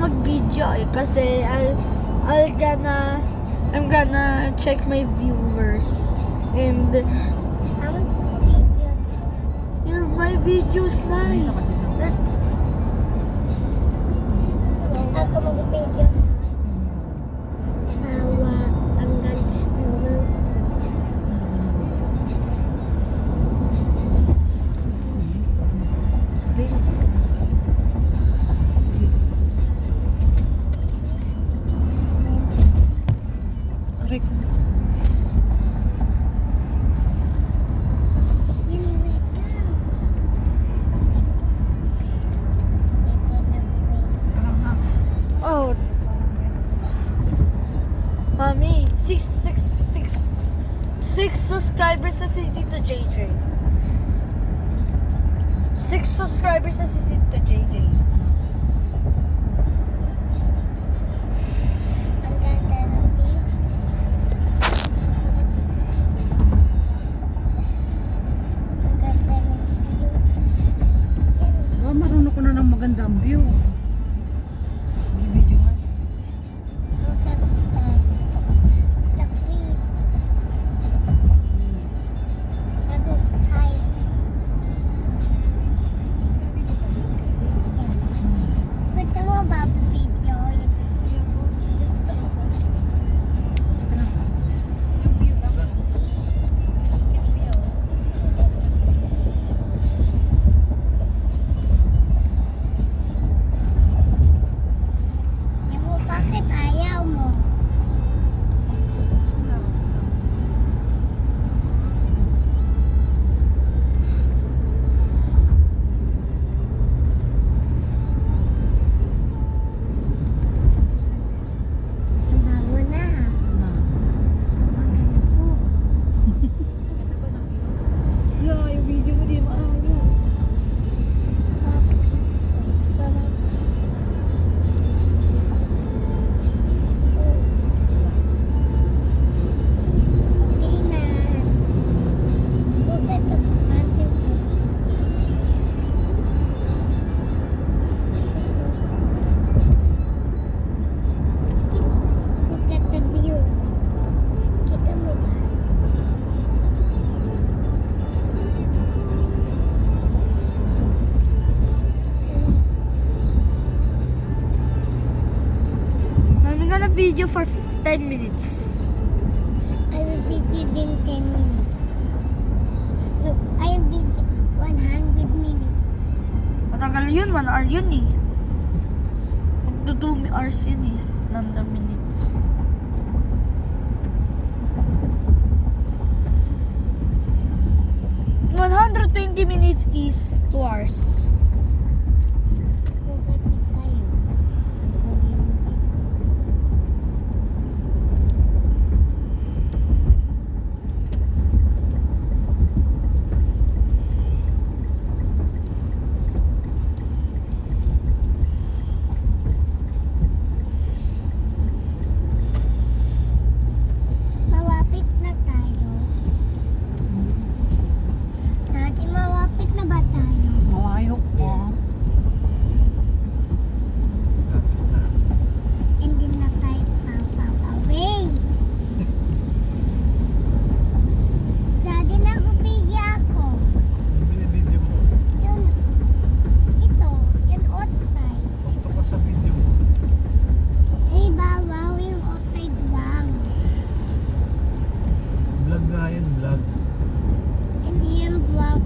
mag-video kasi I'm gonna check my viewers and my video's nice. Ako mag-video. Oh, Mami, six subscribers na si Tito JJ. 6 subscribers na si Tito JJ. Ang ganda ng view. Ang ganda ng view. Oh, marunong ko na ng magandang view. Video nga. Ang ganda. The view. Sagot, hi. Gusto mo ba video? Yan mo, bakit ayaw mo? Bago na. Maganda po. Yeah, yung video mo di maayos. I'm gonna video for 10 minutes. I will video din 10 minutes. Look, I will video 100 minutes. Matagal yun, 1 hour yun eh. Magto 2 hours yun eh. Nanda minutes. $120 is 2 hours. Malapit na tayo. Dati malapit na ba tayo? Malayo pa. Hindi na tayo away. Dati nag-video ako. Binibidyo mo. Yun, ito, yun outside. Punta ka sa video mo. Hey, babaw yung outside lang. Vlog nga yan, vlog. Hindi yung vlog.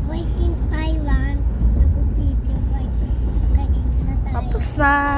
Like in Thailand, nag-video like kanina tayo. Tapos na.